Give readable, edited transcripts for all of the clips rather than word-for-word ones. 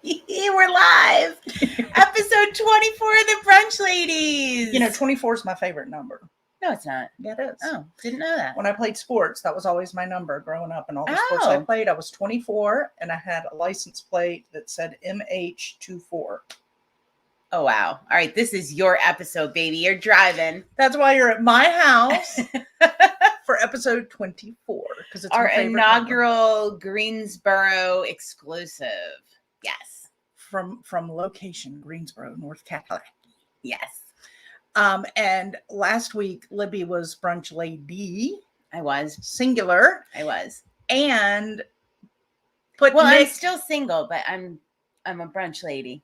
We're live. Episode 24 of the Brunch Ladies. You know, 24 is my favorite number. No, it's not. Yeah, it is. Oh, didn't know that. When I played sports, that was always my number growing up. And all the sports I played, I was 24, and I had a license plate that said MH24. Oh, wow. All right, this is your episode, baby. You're driving. That's why you're at my house for episode 24. Because it's our inaugural number. Greensboro exclusive. Yes. From location, Greensboro, North Carolina. Yes. And last week, Libby was brunch lady. I was. Singular. I was. And I'm still single, but I'm a brunch lady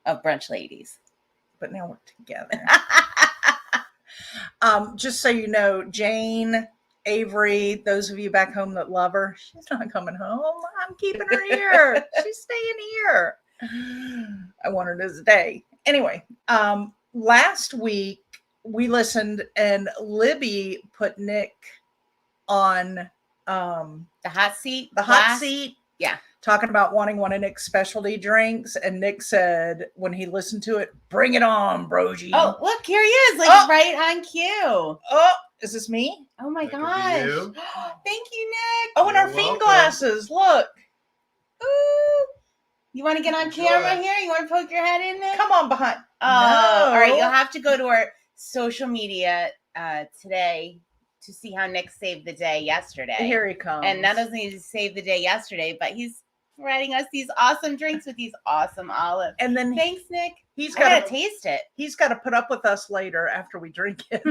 of brunch ladies. But now we're together. Just so you know, Jane, Avery, those of you back home that love her, she's not coming home. I'm keeping her here. She's staying here. I want her to stay. Anyway, last week we listened and Libby put Nick on the hot seat. The hot seat. Yeah. Talking about wanting one of Nick's specialty drinks. And Nick said when he listened to it, bring it on, brogy. Oh, look, here he is. Right on cue. Oh, is this me? Oh my gosh. Thank you, Nick. Oh, and our fiend glasses. Look. Ooh. You want to get on camera here? You want to poke your head in there? Come on behind. Oh, no. All right. You'll have to go to our social media today to see how Nick saved the day yesterday. Here he comes. And not only did he save the day yesterday, but he's providing us these awesome drinks with these awesome olives. And then thanks, Nick. He's got to taste it. He's got to put up with us later after we drink it.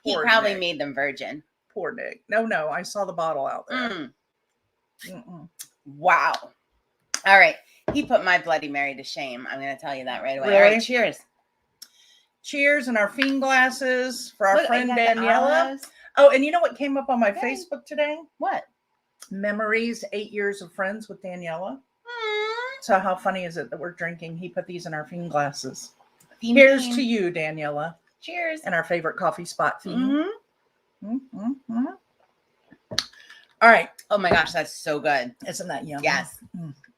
He probably made them virgin. Poor Nick. No, I saw the bottle out there. Wow. All right. He put my Bloody Mary to shame. I'm going to tell you that right away. Really? All right. Cheers. Cheers. And our fiend glasses for our friend Daniela. Oh, and you know what came up on my Facebook today? What? Memories, 8 years of friends with Daniela. So how funny is it that we're drinking? He put these in our fiend glasses. Here's to you, Daniela. Cheers. And our favorite coffee spot fiend. All right. Oh my gosh, that's so good. Isn't that yummy? Yes.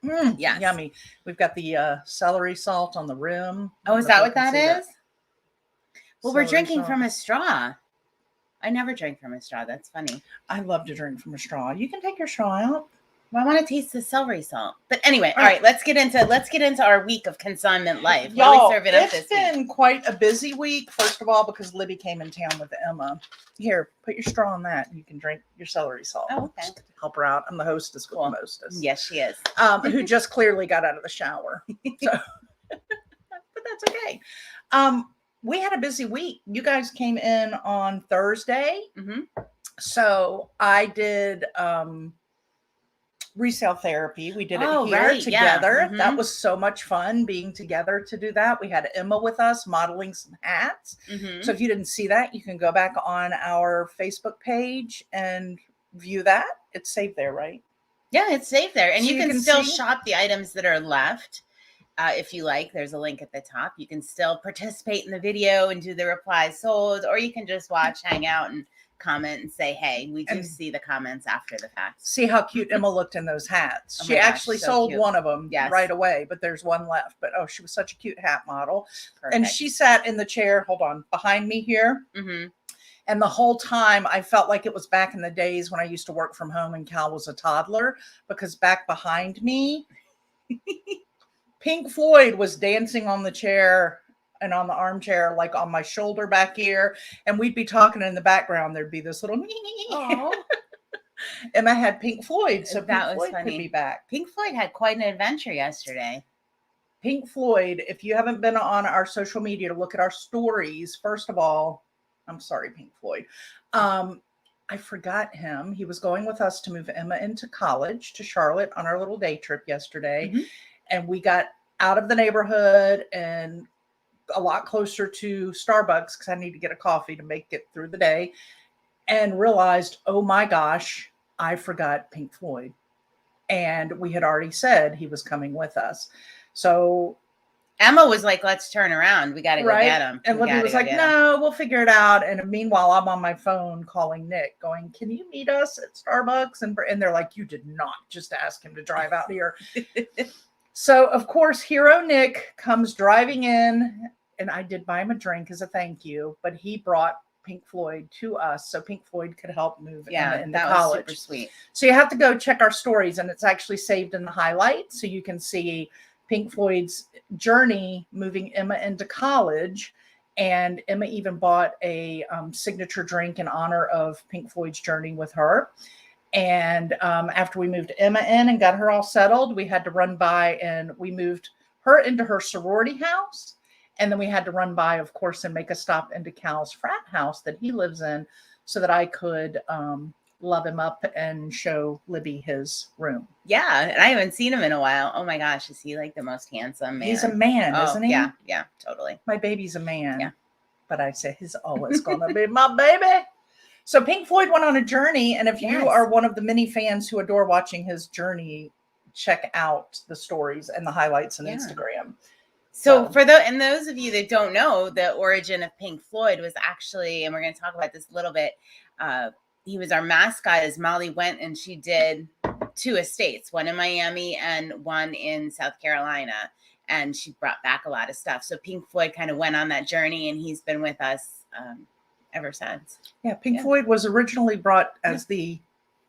Yes. Yummy. We've got the celery salt on the rim. Oh, is that what that is? Well, Celery we're drinking salt. from a straw. I never drink from a straw. That's funny. I love to drink from a straw. You can take your straw out. Well, I want to taste the celery salt. But anyway, all right, let's get into our week of consignment life. Y'all, it's been quite a busy week. First of all, because Libby came in town with Emma. Here, put your straw on that. You can drink your celery salt. Oh, okay. Help her out. I'm the hostess with the mostess. Yes, she is. Who just clearly got out of the shower. So, but that's okay. We had a busy week. You guys came in on Thursday. So I did Resale therapy. We did it here together. Yeah. That was so much fun being together to do that. We had Emma with us modeling some hats. So if you didn't see that, you can go back on our Facebook page and view that. It's saved there, right? Yeah, it's saved there. And so you can still shop the items that are left. If you like, there's a link at the top. You can still participate in the video and do the replies sold, or you can just watch, hang out, and comment and say, hey, we do see the comments after the fact. See how cute Emma looked in those hats. She actually sold one of them right away, but there's one left. But she was such a cute hat model. Perfect. And she sat in the chair, behind me here. And the whole time I felt like it was back in the days when I used to work from home and Cal was a toddler, because back behind me, Pink Floyd was dancing on the chair and on the armchair, like on my shoulder back here. And we'd be talking in the background. There'd be this little Emma had Pink Floyd. So that was funny. Could be back. Pink Floyd had quite an adventure yesterday. Pink Floyd, if you haven't been on our social media to look at our stories, first of all, I'm sorry, Pink Floyd. I forgot him. He was going with us to move Emma into college to Charlotte on our little day trip yesterday. And we got out of the neighborhood and a lot closer to Starbucks because I need to get a coffee to make it through the day, and realized, oh my gosh, I forgot Pink Floyd. And we had already said he was coming with us. So Emma was like, let's turn around. We got to go get them. And Libby was like, no, we'll figure it out. And meanwhile, I'm on my phone calling Nick going, can you meet us at Starbucks? And they're like, you did not just ask him to drive out here. So, of course, Hero Nick comes driving in, and I did buy him a drink as a thank you, but he brought Pink Floyd to us so Pink Floyd could help move Emma into college. Was super sweet. So you have to go check our stories, and it's actually saved in the highlights, so you can see Pink Floyd's journey moving Emma into college. And Emma even bought a signature drink in honor of Pink Floyd's journey with her. And after we moved Emma in and got her all settled, we had to run by, and we moved her into her sorority house. And then we had to run by, of course, and make a stop into Cal's frat house that he lives in so that I could love him up and show Libby his room. Yeah. And I haven't seen him in a while. Oh my gosh. Is he like the most handsome man? He's a man, isn't he? Yeah. Yeah, totally. My baby's a man. Yeah. But I say he's always going to be my baby. So Pink Floyd went on a journey. And if you are one of the many fans who adore watching his journey, check out the stories and the highlights on Instagram. So for those of you that don't know, the origin of Pink Floyd was actually, and we're going to talk about this a little bit, he was our mascot as Molly went and she did 2 estates, one in Miami and one in South Carolina. And she brought back a lot of stuff. So Pink Floyd kind of went on that journey, and he's been with us ever since. Yeah, Pink Floyd was originally brought as the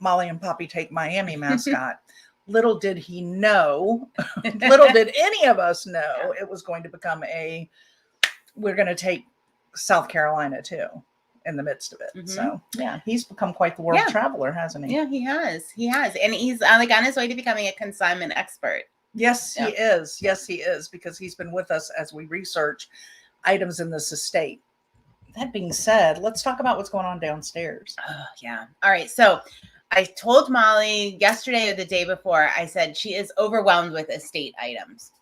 Molly and Poppy Take Miami mascot. Little did he know, little did any of us know it was going to become we're going to take South Carolina too in the midst of it. Mm-hmm. So yeah, he's become quite the world traveler, hasn't he? Yeah, he has. And he's like on his way to becoming a consignment expert. Yes, he is. Yes, he is, because he's been with us as we research items in this estate. That being said, let's talk about what's going on downstairs. Oh, yeah. All right. So I told Molly yesterday or the day before, I said she is overwhelmed with estate items.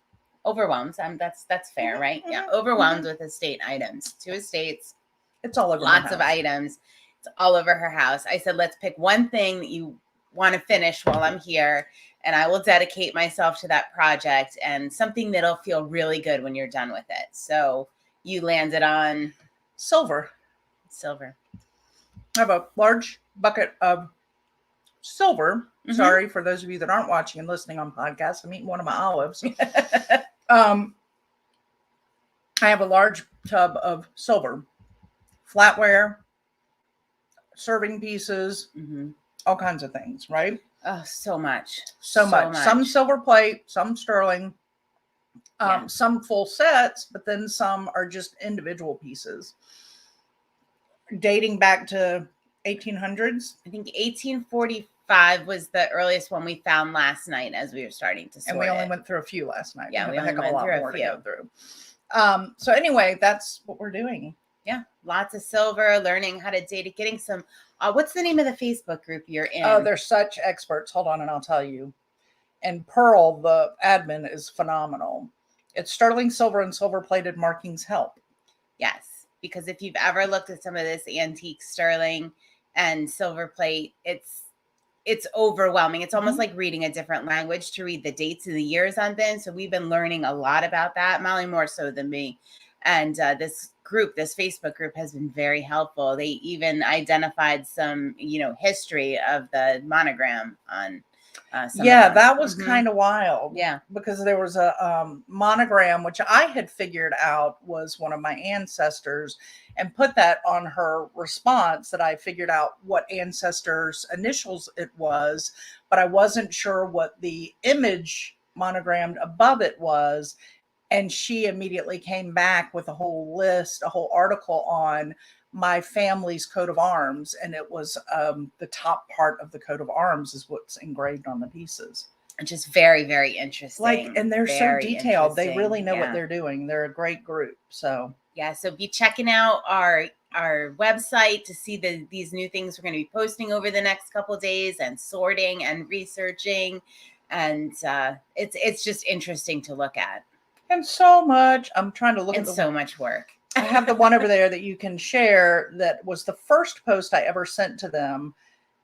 Overwhelmed. That's fair, right? Yeah. Overwhelmed with estate items. 2 estates. It's all over. Lots of items. It's all over her house. I said, let's pick one thing that you want to finish while I'm here, and I will dedicate myself to that project, and something that'll feel really good when you're done with it. So you landed on silver. I have a large bucket of silver. Mm-hmm. Sorry for those of you that aren't watching and listening on podcasts. I'm eating one of my olives. I have a large tub of silver, flatware, serving pieces, all kinds of things, right? Oh, so much. So much. Some silver plate, some sterling, some full sets, but then some are just individual pieces. Dating back to 1800s. I think 1845 was the earliest one we found last night as we were starting to sort. And we only went through a few last night. Yeah, we only went through a few. To go through. So anyway, that's what we're doing. Yeah, lots of silver, learning how to date it, getting some. What's the name of the Facebook group you're in? Oh, they're such experts. Hold on, and I'll tell you. And Pearl, the admin, is phenomenal. It's Sterling Silver and Silver Plated Markings Help. Yes, because if you've ever looked at some of this antique sterling and silver plate, it's overwhelming. It's almost like reading a different language to read the dates and the years on things. So we've been learning a lot about that, Molly more so than me. And this Facebook group has been very helpful. They even identified some, history of the monogram on that was kind of wild. Yeah. Because there was a monogram, which I had figured out was one of my ancestors, and put that on her response that I figured out what ancestor's initials it was, but I wasn't sure what the image monogrammed above it was. And she immediately came back with a whole list, a whole article on my family's coat of arms. And it was the top part of the coat of arms is what's engraved on the pieces. Just very, very interesting. And they're so detailed. They really know what they're doing. They're a great group. So so be checking out our website to see these new things we're going to be posting over the next couple of days, and sorting and researching. And it's just interesting to look at. And so much. I'm trying to look at so much work. I have the one over there that you can share. That was the first post I ever sent to them.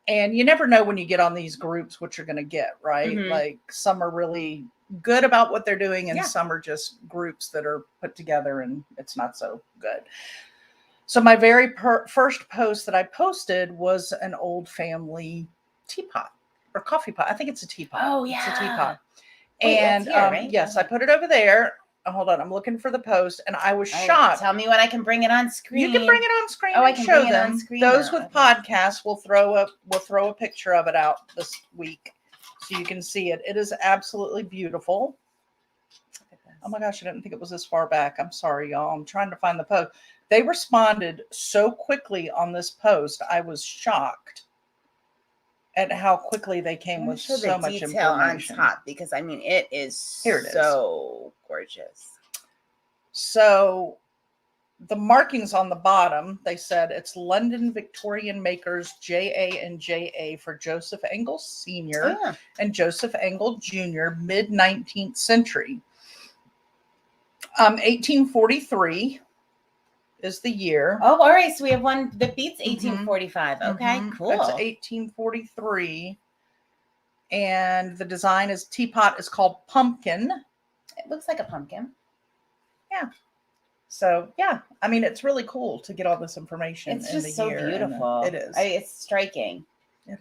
And you never know when you get on these groups what you're going to get, right? Like some are really good about what they're doing, and some are just groups that are put together and it's not so good. So my very first post that I posted was an old family teapot or coffee pot. I think it's a teapot. Oh yeah, it's a teapot. Wait, and here, right? yes, I put it over there. Hold on, I'm looking for the post, and I was shocked. Tell me when I can bring it on screen. You can bring it on screen. Oh, and I can show bring them. It on screen Those now. with podcasts, we'll throw a picture of it out this week so you can see it. It is absolutely beautiful. Oh my gosh, I didn't think it was this far back. I'm sorry, y'all. I'm trying to find the post. They responded so quickly on this post. I was shocked at how quickly they came with so much detail information on top, because I mean it is so gorgeous. So the markings on the bottom, they said it's London Victorian makers J.A. and J.A. for Joseph Engel Sr. and Joseph Engel Jr. mid-19th century. 1843 is the year. Oh, all right. So we have one that beats 1845. Okay, cool. That's 1843. And the design is teapot is called Pumpkin. It looks like a pumpkin. Yeah. So yeah, I mean, it's really cool to get all this information. It's just so beautiful. It is. It's striking.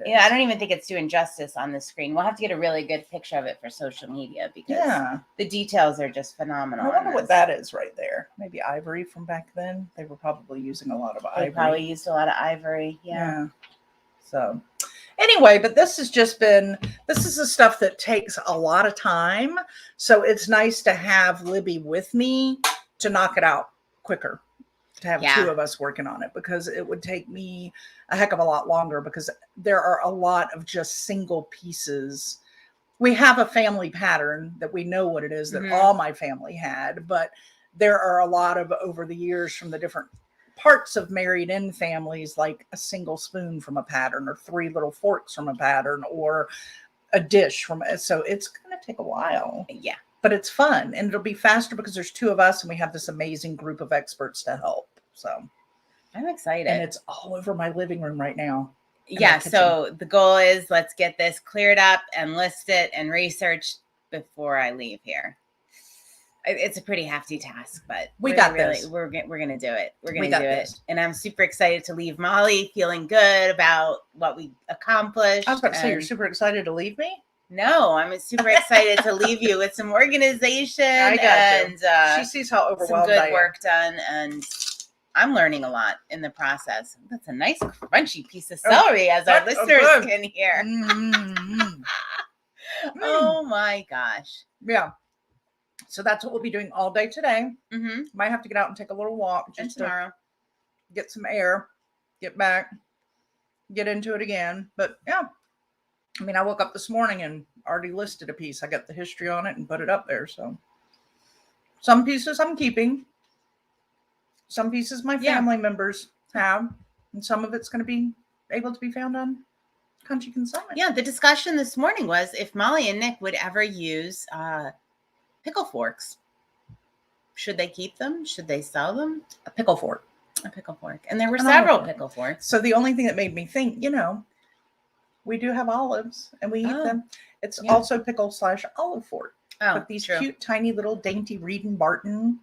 Yeah, I don't even think it's doing justice on the screen. We'll have to get a really good picture of it for social media, because the details are just phenomenal. I wonder what that is right there. Maybe ivory from back then. They were probably using a lot of ivory. They probably used a lot of ivory. Yeah. So anyway, but this is the stuff that takes a lot of time. So it's nice to have Libby with me to knock it out quicker. To have two of us working on it, because it would take me a heck of a lot longer, because there are a lot of just single pieces. We have a family pattern that we know what it is that all my family had, but there are a lot of, over the years, from the different parts of married in families, like a single spoon from a pattern, or 3 little forks from a pattern, or a dish from it. So it's going to take a while. Yeah. But it's fun, and it'll be faster because there's 2 of us and we have this amazing group of experts to help. So I'm excited. And it's all over my living room right now. Yeah. So the goal is, let's get this cleared up and listed and researched before I leave here. It's a pretty hefty task, but we got this. We're going to do it. We're going to do it. And I'm super excited to leave Molly feeling good about what we accomplished. I was about to say, you're super excited to leave me? No, I'm super excited to leave you with some organization. I got you. She sees how overwhelmed I am. Some good work done, and I'm learning a lot in the process. That's a nice crunchy piece of celery, as our listeners can hear. Oh my gosh. Yeah. So that's what we'll be doing all day today. Might have to get out and take a little walk just tomorrow. Get some air, get back, get into it again. But yeah. I mean, I woke up this morning and already listed a piece. I got the history on it and put it up there. So some pieces I'm keeping. Some pieces my family members have. And some of it's going to be able to be found on Conshy Consignment. Yeah, the discussion this morning was if Molly and Nick would ever use pickle forks. Should they keep them? Should they sell them? A pickle fork. A pickle fork. And there were several pickle forks. So the only thing that made me think, we do have olives and we eat them. It's also pickle/olive fork. But these cute, tiny little dainty Reed and Barton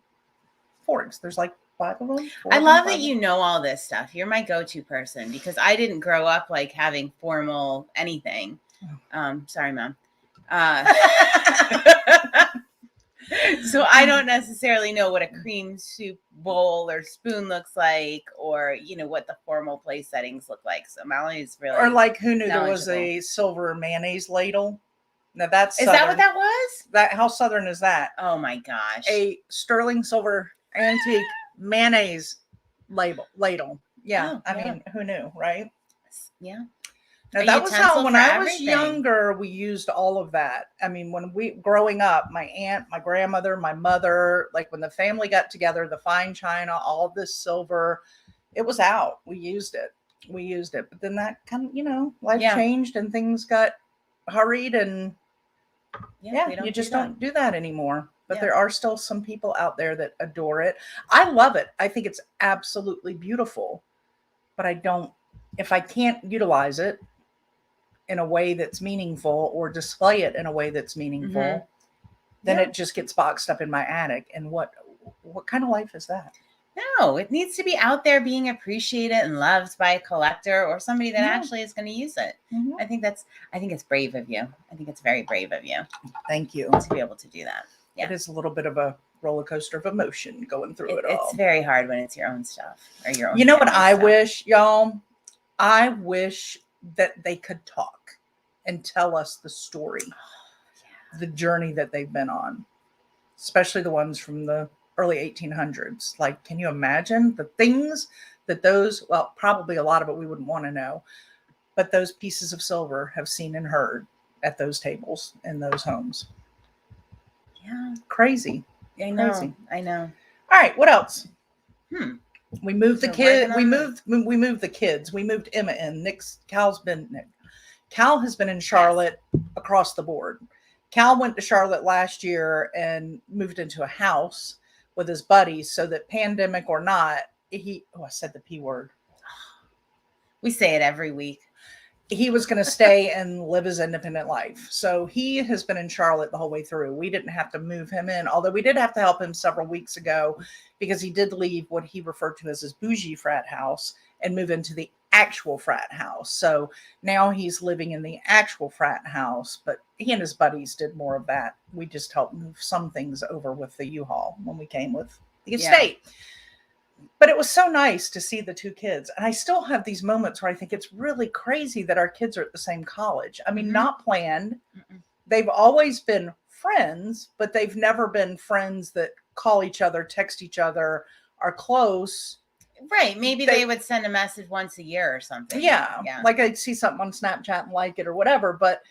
forks. There's like 5 of them. I love that you know all this stuff. You're my go-to person, because I didn't grow up like having formal anything. Sorry, Mom. So I don't necessarily know what a cream soup bowl or spoon looks like, or what the formal place settings look like. So Molly's really, or like, who knew there was a silver mayonnaise ladle? Now that's Southern. Is that what that was? How Southern is that? Oh my gosh! A sterling silver antique mayonnaise ladle. Yeah, I mean, who knew, right? Yeah. Now, that was how, when I was younger, we used all of that. I mean, growing up, my aunt, my grandmother, my mother, like when the family got together, the fine china, all this silver, it was out. We used it. But then that kind of, life changed and things got hurried, and you just don't do that anymore. But there are still some people out there that adore it. I love it. I think it's absolutely beautiful. But if I can't utilize it in a way that's meaningful, or display it in a way that's meaningful, then it just gets boxed up in my attic. And what kind of life is that? No, it needs to be out there being appreciated and loved by a collector or somebody that actually is going to use it. Mm-hmm. I think it's brave of you. I think it's very brave of you. Thank you. To be able to do that. Yeah. It is a little bit of a roller coaster of emotion going through it all. It's very hard when it's your own stuff or your own. You know what I wish, y'all? I wish that they could talk and tell us the story, the journey that they've been on, especially the ones from the early 1800s. Like, can you imagine the things that probably a lot of it we wouldn't want to know, but those pieces of silver have seen and heard at those tables in those homes. Yeah. Crazy. I know. Crazy. I know. All right. What else? We moved So the kid. We moved the kids. We moved Emma in. Cal has been in Charlotte across the board. Cal went to Charlotte last year and moved into a house with his buddies so that pandemic or not, I said the P word. We say it every week. He was going to stay and live his independent life. So he has been in Charlotte the whole way through. We didn't have to move him in, although we did have to help him several weeks ago because he did leave what he referred to as his bougie frat house and move into the actual frat house. So now he's living in the actual frat house, but he and his buddies did more of that. We just helped move some things over with the U-Haul when we came with the estate. But it was so nice to see the two kids. And I still have these moments where I think it's really crazy that our kids are at the same college. I mean, not planned. They've always been friends, but they've never been friends that call each other, text each other, are close. Right. Maybe they would send a message once a year or something. Yeah. Like I'd see something on Snapchat and like it or whatever. But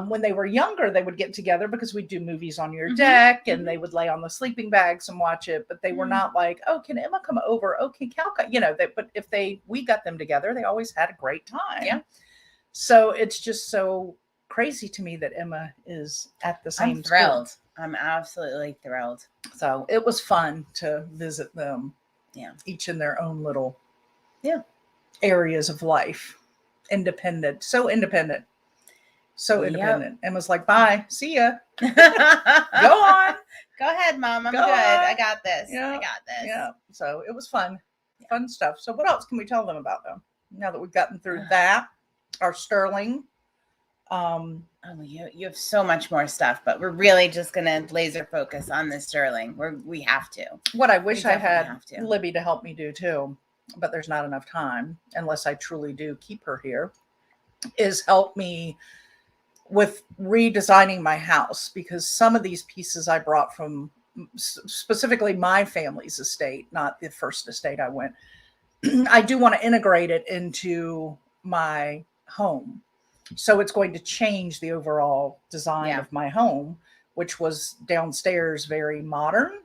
when they were younger, they would get together because we'd do movies on your deck and they would lay on the sleeping bags and watch it. But they were not like, oh, can Emma come over? Oh, can Cal come? But if we got them together, they always had a great time. Yeah. So it's just so crazy to me that Emma is at the same I'm thrilled. School. I'm absolutely thrilled. So it was fun to visit them. Yeah. Each in their own little areas of life. Independent. So independent. So independent. Emma's like, bye. See ya. Go on. Go ahead, Mom. I'm good. I got this. Yeah. I got this. Yeah. So it was fun. Fun stuff. So what else can we tell them about them? Now that we've gotten through that, our Sterling. You have so much more stuff, but we're really just going to laser focus on this Sterling. We have to. What I wish I had Libby to help me do too, but there's not enough time unless I truly do keep her here, is help me with redesigning my house, because some of these pieces I brought from specifically my family's estate, not the first estate I went. I do want to integrate it into my home. So it's going to change the overall design of my home, which was downstairs very modern.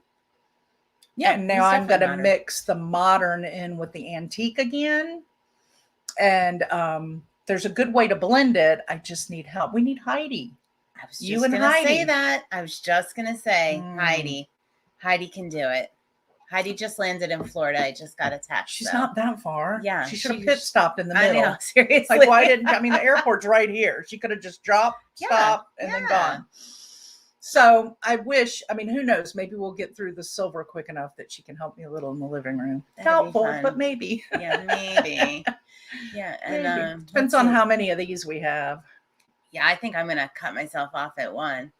Yeah. And now I'm going to mix the modern in with the antique again. And there's a good way to blend it. I just need help. We need Heidi. I was just going to say that. I was just going to say Heidi. Heidi can do it. Heidi just landed in Florida. I just got a text. She's not that far. Yeah. She should have pit stopped in the middle. I know, seriously. Like, why didn't, the airport's right here. She could have just dropped, stopped, and then gone. So I wish, who knows? Maybe we'll get through the silver quick enough that she can help me a little in the living room. Doubtful, but maybe. Yeah, maybe. Yeah. And depends on how many of these we have. Yeah, I think I'm going to cut myself off at one.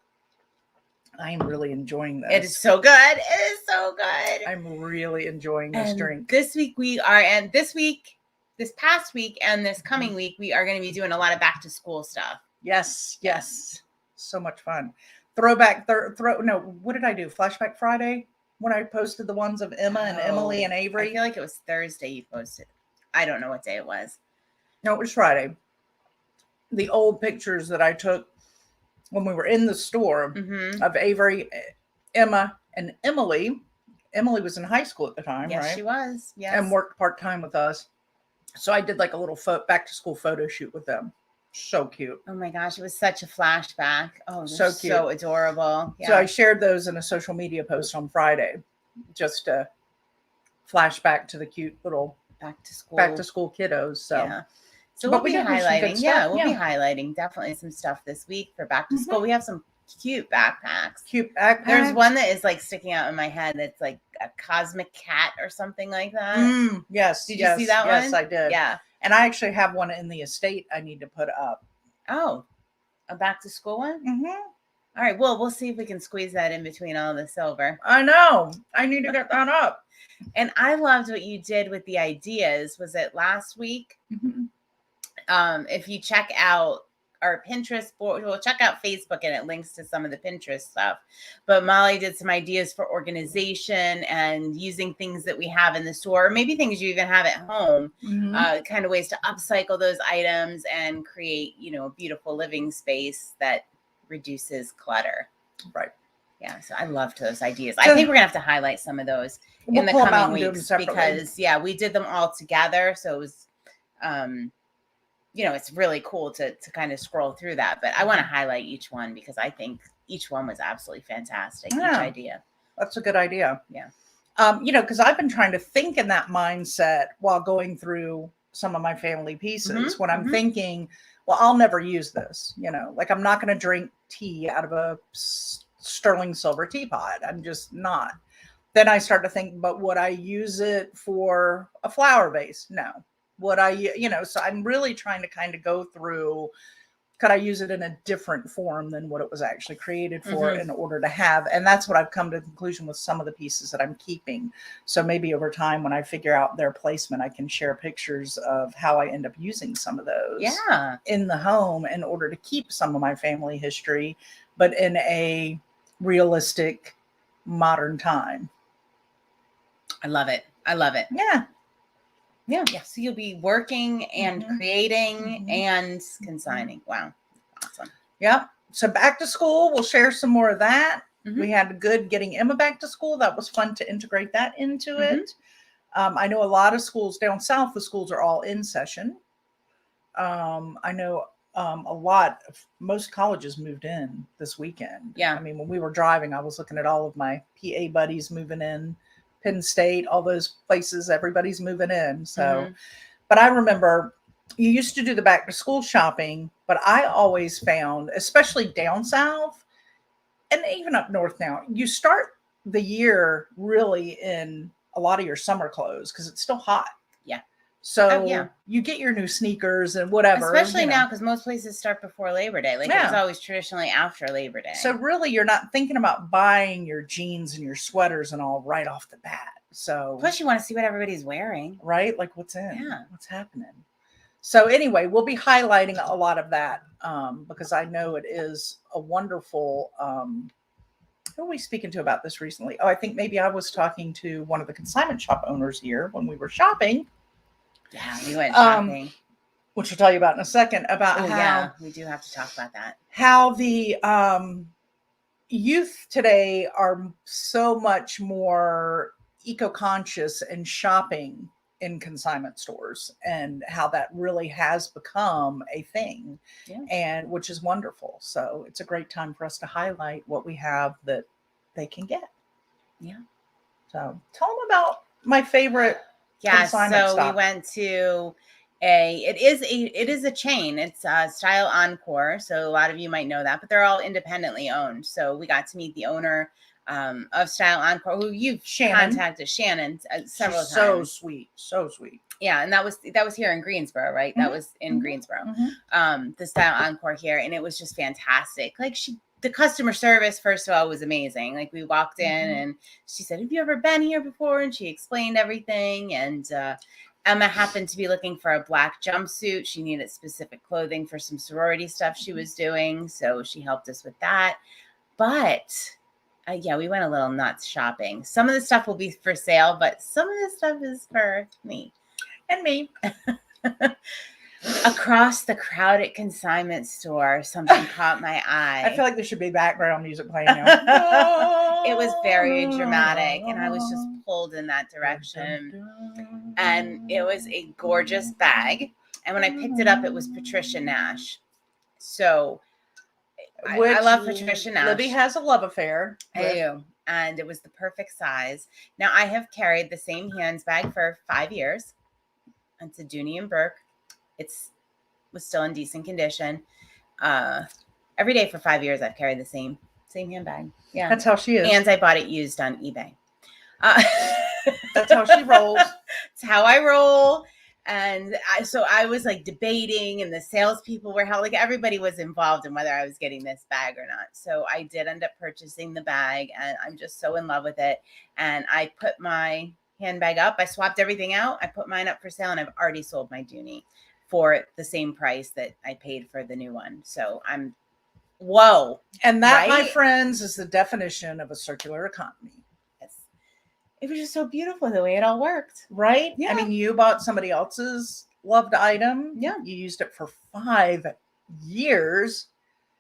I am really enjoying this. It is so good. It is so good. I'm really enjoying this drink. This past week and this coming week, we are going to be doing a lot of back to school stuff. Yes. So much fun. Throwback. What did I do? Flashback Friday when I posted the ones of Emma and Emily and Avery. I feel like it was Thursday you posted. I don't know what day it was. No, it was Friday. The old pictures that I took when we were in the store of Avery, Emma, and Emily. Emily was in high school at the time, right? Yes, she was. Yes. And worked part-time with us. So I did like a little back to school photo shoot with them. So cute. Oh my gosh, it was such a flashback. Oh, so cute. So adorable. Yeah. So I shared those in a social media post on Friday, just to flashback to the cute little back to school kiddos. So yeah. So we'll be highlighting. Yeah, we'll be highlighting definitely some stuff this week for back to school. We have some cute backpacks. There's one that is like sticking out in my head. That's like a cosmic cat or something like that. Yes. Did you see that one? Yes, I did. Yeah. And I actually have one in the estate I need to put up. Oh, a back to school one? Mm-hmm. All right. Well, we'll see if we can squeeze that in between all the silver. I know. I need to get that up. And I loved what you did with the ideas. Was it last week? Mm-hmm. If you check out our Pinterest board, well, check out Facebook and it links to some of the Pinterest stuff. But Molly did some ideas for organization and using things that we have in the store, or maybe things you even have at home, kind of ways to upcycle those items and create, a beautiful living space that reduces clutter. Right. Yeah. So I loved those ideas. I think we're gonna have to highlight some of those in the coming weeks because we did them all together. So it was, it's really cool to kind of scroll through that, but I want to highlight each one because I think each one was absolutely fantastic. Yeah. Each idea. That's a good idea. Yeah. Because I've been trying to think in that mindset while going through some of my family pieces when I'm thinking, well, I'll never use this, like I'm not going to drink tea out of a sterling silver teapot. I'm just not. Then I start to think, but would I use it for a flower vase? No. Would I, so I'm really trying to kind of go through, could I use it in a different form than what it was actually created for in order to have? And that's what I've come to the conclusion with some of the pieces that I'm keeping. So maybe over time, when I figure out their placement, I can share pictures of how I end up using some of those in the home in order to keep some of my family history, but in a realistic modern time. I love it. Yeah. Yeah. So you'll be working and creating and consigning. Wow. Awesome. Yep. So back to school, we'll share some more of that. We had good getting Emma back to school. That was fun to integrate that into it. I know a lot of schools down south, the schools are all in session. I know most colleges moved in this weekend. Yeah. I mean, when we were driving, I was looking at all of my PA buddies moving in. Penn State, all those places, everybody's moving in. So, but I remember you used to do the back to school shopping, but I always found, especially down south and even up north now, you start the year really in a lot of your summer clothes because it's still hot. Yeah. So you get your new sneakers and whatever. Especially now because most places start before Labor Day. Like it's always traditionally after Labor Day. So really you're not thinking about buying your jeans and your sweaters and all right off the bat. So plus you want to see what everybody's wearing. Right? Like what's in? Yeah. What's happening? So anyway, we'll be highlighting a lot of that because I know it is a wonderful who are we speaking to about this recently? Oh, I think maybe I was talking to one of the consignment shop owners here when we were shopping. Yeah, we went shopping. Which we'll tell you about in a second about how we do have to talk about that. How the youth today are so much more eco-conscious and shopping in consignment stores and how that really has become a thing and which is wonderful. So it's a great time for us to highlight what we have that they can get. Yeah. So tell them about my favorite consignment so we went to it is a chain. It's Style Encore. So a lot of you might know that, but they're all independently owned. So we got to meet the owner of Style Encore, who you've contacted, Shannon, several times. So sweet. Yeah, and that was here in Greensboro, right? That was in Greensboro. The Style Encore here, and it was just fantastic. Like the customer service, first of all, was amazing. Like we walked in and she said, "Have you ever been here before?" And she explained everything. And Emma happened to be looking for a black jumpsuit. She needed specific clothing for some sorority stuff she was doing, so she helped us with that. But we went a little nuts shopping. Some of the stuff will be for sale, but some of the stuff is for me. And me. Across the crowded consignment store, something caught my eye. I feel like there should be background music playing now. It was very dramatic, and I was just pulled in that direction. And it was a gorgeous bag. And when I picked it up, it was Patricia Nash. So I love Patricia Nash. Libby has a love affair. I do. And it was the perfect size. Now, I have carried the same handbag for 5 years. It's a Dooney & Burke. Was still in decent condition. Every day for 5 years, I've carried the same handbag. Yeah. That's how she is. And I bought it used on eBay. That's how she rolls. It's how I roll. And so I was like debating, and the salespeople were like everybody was involved in whether I was getting this bag or not. So I did end up purchasing the bag, and I'm just so in love with it. And I put my handbag up. I swapped everything out. I put mine up for sale, and I've already sold my Dooney for the same price that I paid for the new one. So whoa. And that, right? My friends, is the definition of a circular economy. It was just so beautiful the way it all worked. Right? Yeah. I mean, you bought somebody else's loved item. Yeah. You used it for 5 years.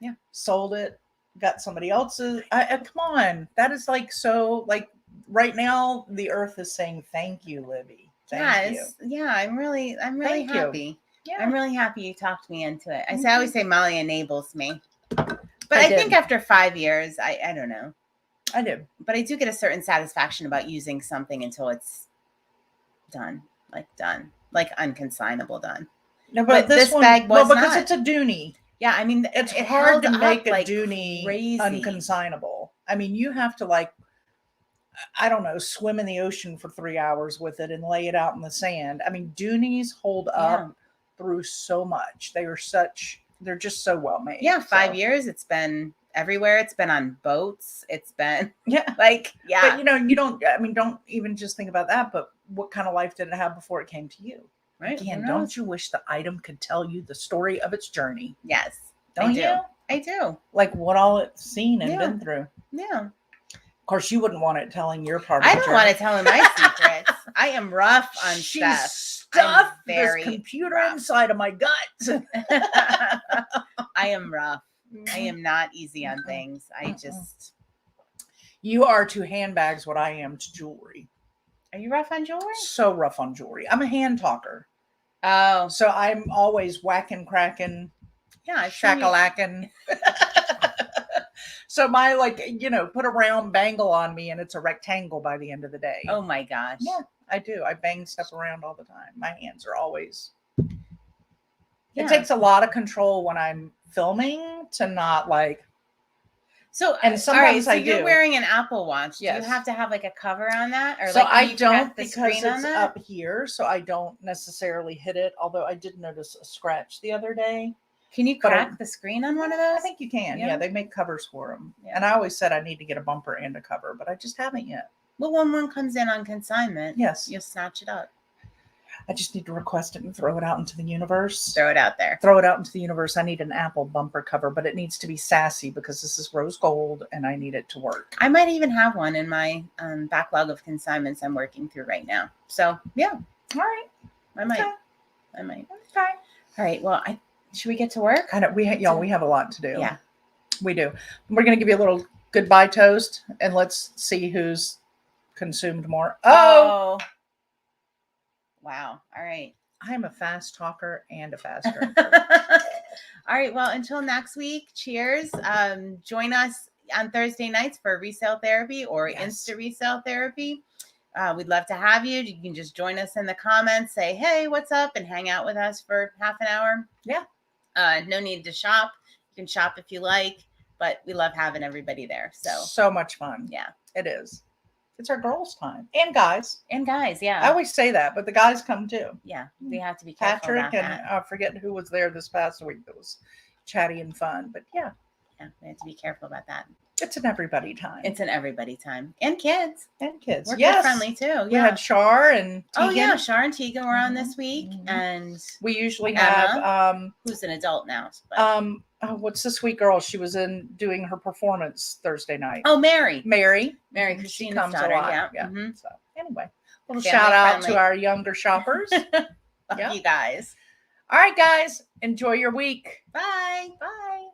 Yeah. Sold it, got somebody else's. Come on. That is like, so like right now the earth is saying, thank you, Libby. Thank you. Yeah. I'm really thank happy. Yeah. I'm really happy you talked me into it. I always say Molly enables me. But I think after 5 years, I don't know. I do. But I do get a certain satisfaction about using something until it's done, like unconsignable done. No, but this bag was because it's a Dooney. Yeah, I mean, it's hard to make a Dooney unconsignable. I mean, you have to like, I don't know, swim in the ocean for 3 hours with it and lay it out in the sand. I mean, Dooneys hold up through so much. They're just so well made. Yeah, 5 years. It's been everywhere. It's been on boats. It's been But don't even just think about that, but what kind of life did it have before it came to you? Right. Again, don't you wish the item could tell you the story of its journey? Yes. Don't you? I do. Like what all it's seen and been through. Yeah. Of course, you wouldn't want it telling your part of the journey. I don't want to tell him my secrets. I am rough on stuff. Stuffed this computer inside of my gut. I am rough. I am not easy on things. You are to handbags what I am to jewelry. Are you rough on jewelry? So rough on jewelry. I'm a hand talker. Oh. So I'm always whacking, cracking. Yeah. Shakalacking. So my, put a round bangle on me and it's a rectangle by the end of the day. Oh my gosh. Yeah, I do. I bang stuff around all the time. My hands are always. It takes a lot of control when I'm filming to not like. So, and sometimes you're wearing an Apple Watch. Yes. Do you have to have like a cover on that? Or so I don't, because it's up here. So I don't necessarily hit it. Although I did notice a scratch the other day. Can you crack the screen on one of those? I think you can. Yeah, they make covers for them. Yeah. And I always said I need to get a bumper and a cover, but I just haven't yet. Well, when one comes in on consignment, yes, you'll snatch it up. I just need to request it and throw it out into the universe. Throw it out there. Throw it out into the universe. I need an Apple bumper cover, but it needs to be sassy because this is rose gold and I need it to work. I might even have one in my backlog of consignments I'm working through right now. So, yeah. All right. I might. Okay. All right. Well, should we get to work? We have a lot to do. Yeah, we do. We're going to give you a little goodbye toast, and let's see who's consumed more. Oh, wow! All right. I'm a fast talker and a fast drinker. All right. Well, until next week. Cheers. Join us on Thursday nights for resale therapy or Insta resale therapy. We'd love to have you. You can just join us in the comments. Say, hey, what's up? And hang out with us for half an hour. Yeah. No need to shop. You can shop if you like, but we love having everybody there. So much fun. Yeah, it is. It's our girls' time and guys. Yeah. I always say that, but the guys come too. Yeah, we have to be careful. Patrick and I forget who was there this past week. That was chatty and fun, but yeah, we have to be careful about that. It's an everybody time. It's an everybody time. And kids. We're kid friendly too. Yeah. We had Shar and Tegan. Oh yeah, Shar and Tegan were on this week. Mm-hmm. And we usually have who's an adult now. But, what's this sweet girl? She was doing her performance Thursday night. Oh, Mary Christina's daughter. Yeah. Mm-hmm. So anyway, little shout out to our younger shoppers. Love you guys. All right, guys. Enjoy your week. Bye. Bye.